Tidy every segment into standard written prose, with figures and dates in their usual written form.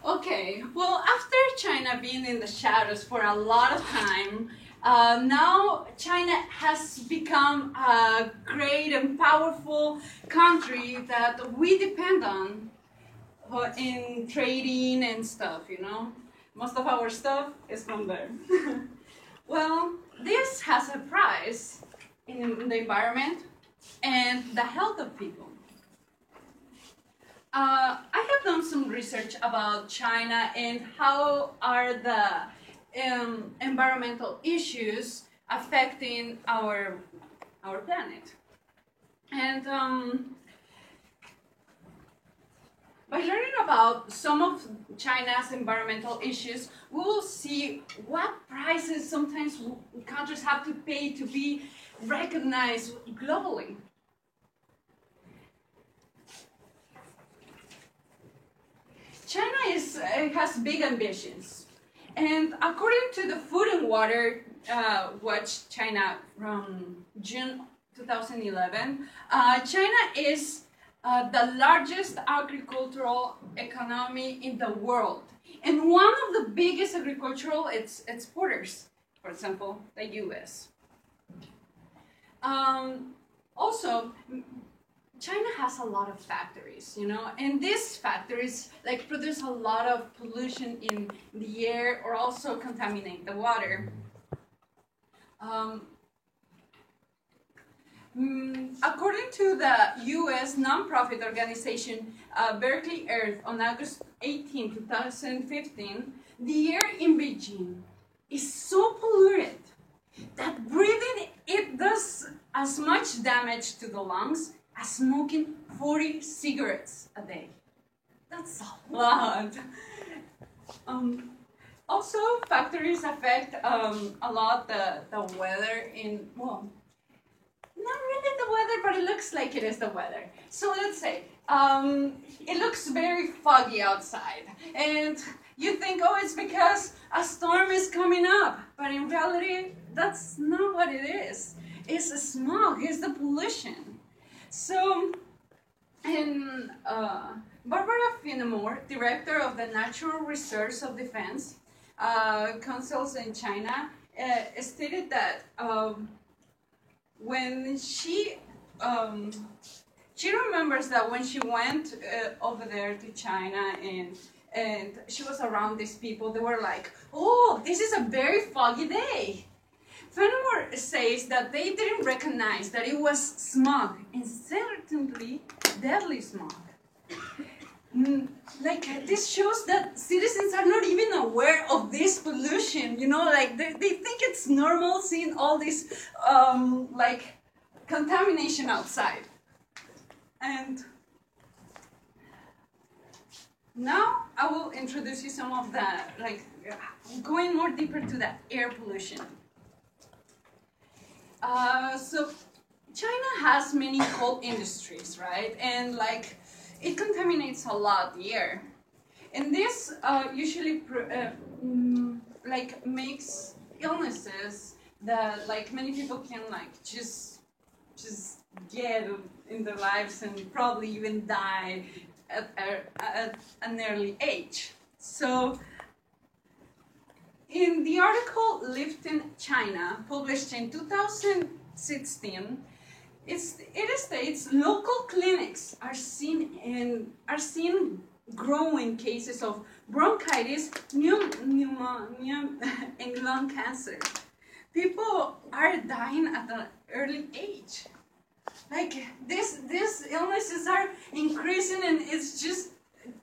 Okay, well, after China being in the shadows for a lot of time, now China has become a great and powerful country that we depend on in trading and stuff, you know? Most of our stuff is from there. Well, this has a price in the environment and the health of people. I have done some research about China and how are the environmental issues affecting our planet. And by learning about some of China's environmental issues, we will see what prices sometimes countries have to pay to be recognized globally. China has big ambitions, and according to the Food and Water Watch China from June 2011, China is the largest agricultural economy in the world, and one of the biggest agricultural exporters, for example, the U.S. Also, China has a lot of factories, you know, and these factories like produce a lot of pollution in the air or also contaminate the water. According to the U.S. nonprofit organization Berkeley Earth on August 18, 2015, the air in Beijing is so polluted that breathing it does as much damage to the lungs as smoking 40 cigarettes a day. That's a lot. Also, factories affect a lot the weather in, well, not really the weather, but it looks like it is the weather. So let's say, it looks very foggy outside, and you think, oh, it's because a storm is coming up, but in reality, that's not what it is. It's the smog, it's the pollution. So, and Barbara Finnemore, director of the Natural Resource of Defense Councils in China, stated that when she remembers that when she went over there to China and she was around these people, they were like, oh, this is a very foggy day. Fenimore says that they didn't recognize that it was smog, and certainly deadly smog. Like, this shows that citizens are not even aware of this pollution, you know, like, they think it's normal seeing all this, like, contamination outside. And now I will introduce you some of the, like, going more deeper to the air pollution. So China has many coal industries, right? And like it contaminates a lot the air. And this usually like makes illnesses that like many people can like just get in their lives and probably even die at an early age. So in the article Lifting China, published in 2016, it states local clinics are seen growing cases of bronchitis, pneumonia, and lung cancer. People are dying at an early age. Like these illnesses are increasing, and it's just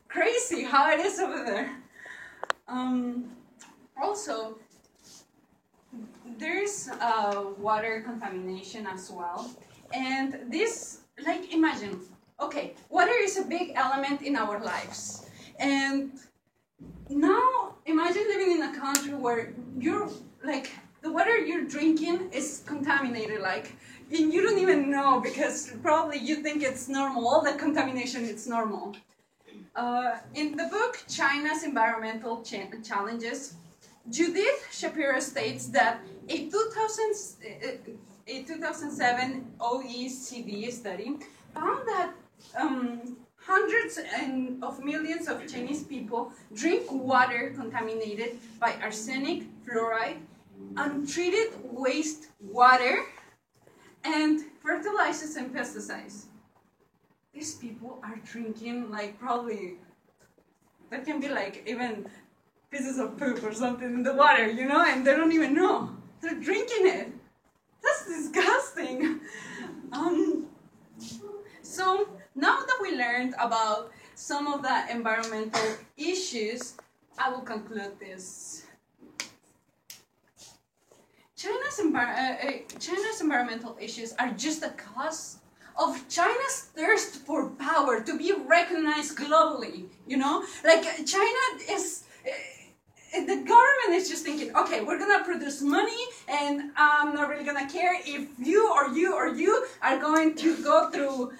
crazy how it is over there. Also, there's water contamination as well, and this, like, imagine, okay, water is a big element in our lives, and now imagine living in a country where you're, like, the water you're drinking is contaminated, like, and you don't even know because probably you think it's normal, all the contamination is normal. In the book, China's Environmental Challenges, Judith Shapiro states that a 2007 OECD study found that hundreds of millions of Chinese people drink water contaminated by arsenic, fluoride, untreated wastewater, and fertilizers and pesticides. These people are drinking like probably, that can be like even pieces of poop or something in the water, you know, and they don't even know. They're drinking it. That's disgusting. So now that we learned about some of the environmental issues, I will conclude this. China's environmental issues are just a cause of China's thirst for power to be recognized globally, you know? Like China is, the government is just thinking, okay, we're gonna produce money and I'm not really gonna care if you or you or you are going to go through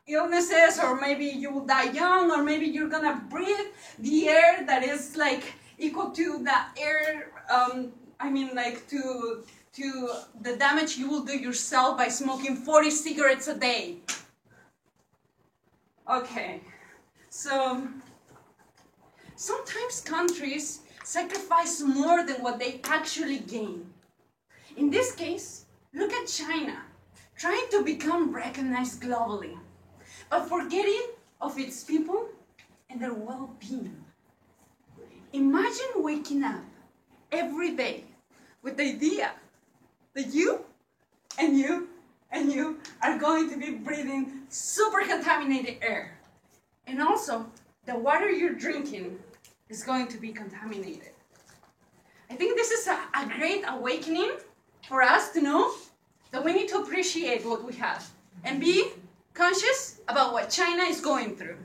illnesses, or maybe you will die young, or maybe you're gonna breathe the air that is like equal to the air, to the damage you will do yourself by smoking 40 cigarettes a day. Okay, so sometimes countries sacrifice more than what they actually gain. In this case, look at China, trying to become recognized globally, but forgetting of its people and their well-being. Imagine waking up every day with the idea that you and you and you are going to be breathing super contaminated air. And also, the water you're drinking is going to be contaminated. I think this is a great awakening for us to know that we need to appreciate what we have and be conscious about what China is going through.